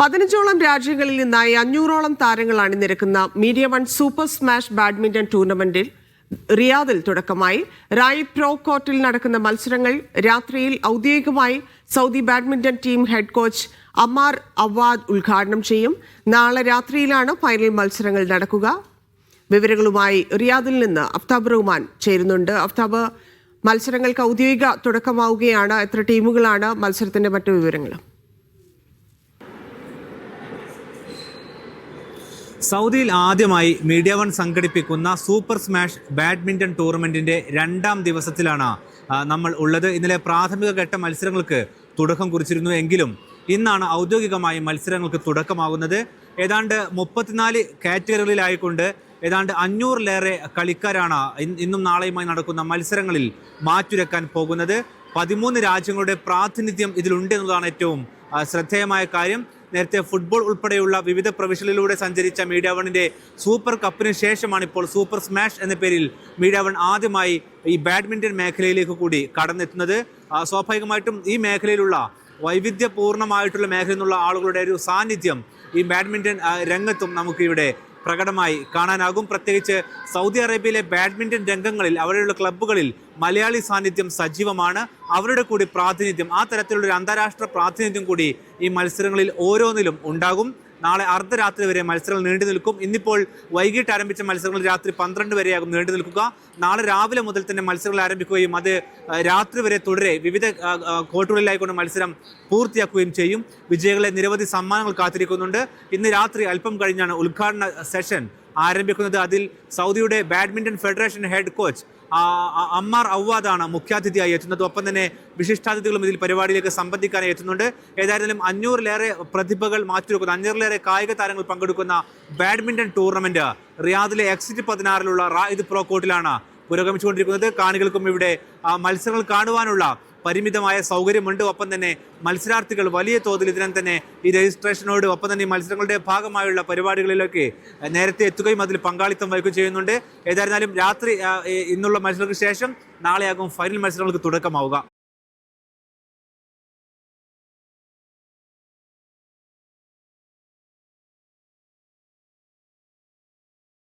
15ഓളം രാജ്യങ്ങളിൽ നിന്നായി 500ഓളം താരങ്ങൾ അണിനിരക്കുന്ന Media One super smash badminton ടൂർണമെന്റിൽ റിയാദിൽ തുടക്കമായി. റായി പ്രോ കോർട്ടിൽ നടക്കുന്ന മത്സരങ്ങൾ രാത്രിയിൽ ഔദ്യോഗികമായി Saudi badminton team head coach Ammar Awad ഉദ്ഘാടനം ചെയ്യും. നാളെ രാത്രിയിലാണ് ഫൈനൽ മത്സരങ്ങൾ നടക്കുക. വിവരങ്ങളുമായി റിയാദിൽ നിന്ന് അഫ്താബ് റഹ്മാൻ ചേരുന്നുണ്ട്. അഫ്താബ്, മത്സരങ്ങൾക്ക് ഔദ്യോഗിക തുടക്കമാവുകയാണ്. എത്ര ടീമുകളാണ്? മത്സരത്തിന്റെ മറ്റു വിവരങ്ങളും. സൗദിയിൽ ആദ്യമായി മീഡിയ വൺ സംഘടിപ്പിക്കുന്ന സൂപ്പർ സ്മാഷ് ബാഡ്മിന്റൺ ടൂർണമെന്റിന്റെ 2ാം ദിവസത്തിലാണ് നമ്മൾ ഉള്ളത്. ഇന്നലെ പ്രാഥമിക ഘട്ട മത്സരങ്ങൾക്ക് തുടക്കം കുറിച്ചിരുന്നു എങ്കിലും ഇന്നാണ് ഔദ്യോഗികമായി മത്സരങ്ങൾക്ക് തുടക്കമാകുന്നത്. ഏതാണ്ട് 34 കാറ്റഗറികളിലായിക്കൊണ്ട് ഏതാണ്ട് 500-ലേറെ കളിക്കാരാണ് ഇന്നും നാളെയുമായി നടക്കുന്ന മത്സരങ്ങളിൽ മാറ്റുരക്കാൻ പോകുന്നത്. 13 രാജ്യങ്ങളുടെ പ്രാതിനിധ്യം ഇതിലുണ്ട് എന്നതാണ് ഏറ്റവും ശ്രദ്ധേയമായ കാര്യം. നേരത്തെ ഫുട്ബോൾ ഉൾപ്പെടെയുള്ള വിവിധ പ്രവിശ്യകളിലൂടെ സഞ്ചരിച്ച മീഡിയ വണ്ണിന്റെ സൂപ്പർ കപ്പിന് ശേഷമാണ് ഇപ്പോൾ സൂപ്പർ സ്മാഷ് എന്ന പേരിൽ മീഡിയ വൺ ആദ്യമായി ഈ ബാഡ്മിന്റൺ മേഖലയിലേക്ക് കൂടി കടന്നെത്തുന്നത്. സ്വാഭാവികമായിട്ടും ഈ മേഖലയിലുള്ള വൈവിധ്യപൂർണമായിട്ടുള്ള മേഖലയിൽ നിന്നുള്ള ആളുകളുടെ ഒരു സാന്നിധ്യം ഈ ബാഡ്മിന്റൺ രംഗത്തും നമുക്ക് ഇവിടെ പ്രകടമായി കാണാനാകും. പ്രത്യേകിച്ച് സൗദി അറേബ്യയിലെ ബാഡ്മിന്റൺ രംഗങ്ങളിൽ അവിടെയുള്ള ക്ലബ്ബുകളിൽ മലയാളി സാന്നിധ്യം സജീവമാണ്. അവരുടെ കൂടി പ്രാതിനിധ്യം, ആ തരത്തിലുള്ള ഒരു അന്താരാഷ്ട്ര പ്രാതിനിധ്യം കൂടി ഈ മത്സരങ്ങളിൽ ഓരോന്നിലും ഉണ്ടാകും. നാളെ അർദ്ധരാത്രി വരെ മത്സരങ്ങൾ നീണ്ടു നിൽക്കും. ഇന്നിപ്പോൾ വൈകിട്ട് ആരംഭിച്ച മത്സരങ്ങൾ രാത്രി 12 വരെയാകും നീണ്ടു നിൽക്കുക. നാളെ രാവിലെ മുതൽ തന്നെ മത്സരങ്ങൾ ആരംഭിക്കുകയും അത് രാത്രി വരെ തുടരെ വിവിധ കോർട്ടുകളിലായിക്കൊണ്ട് മത്സരം പൂർത്തിയാക്കുകയും ചെയ്യും. വിജയികളെ നിരവധി സമ്മാനങ്ങൾ കാത്തിരിക്കുന്നുണ്ട്. ഇന്ന് രാത്രി അല്പം കഴിഞ്ഞാണ് ഉദ്ഘാടന സെഷൻ ആരംഭിക്കുന്നത്. അതിൽ സൗദിയുടെ badminton federation head coach Ammar അവാദാണ് മുഖ്യാതിഥിയായി എത്തുന്നത്. ഒപ്പം തന്നെ വിശിഷ്ടാതിഥികളും ഇതിൽ പരിപാടിയിലേക്ക് സംബന്ധിക്കാനായി എത്തുന്നുണ്ട്. ഏതായാലും 500-ലേറെ പ്രതിഭകൾ മാറ്റിവെക്കുന്ന 500-ലേറെ കായിക താരങ്ങൾ പങ്കെടുക്കുന്ന ബാഡ്മിന്റൺ ടൂർണമെന്റ് റിയാദിലെ എക്സിറ്റ് 16-ലുള്ള റായിദ് പ്രോ കോർട്ടിലാണ് പുരോഗമിച്ചുകൊണ്ടിരിക്കുന്നത്. കാണികൾക്കും ഇവിടെ മത്സരങ്ങൾ കാണുവാനുള്ള പരിമിതമായ സൗകര്യമുണ്ട്. ഒപ്പം തന്നെ മത്സരാർത്ഥികൾ വലിയ തോതിൽ ഇതിനം തന്നെ ഈ രജിസ്ട്രേഷനോട് ഒപ്പം തന്നെ ഈ മത്സരങ്ങളുടെ ഭാഗമായുള്ള പരിപാടികളിലൊക്കെ നേരത്തെ എത്തുകയും അതിൽ പങ്കാളിത്തം വഹിക്കുകയും ചെയ്യുന്നുണ്ട്. ഏതായിരുന്നാലും രാത്രി ഇന്നുള്ള മത്സരങ്ങൾക്ക് ശേഷം നാളെയാകും ഫൈനൽ മത്സരങ്ങൾക്ക് തുടക്കമാവുക.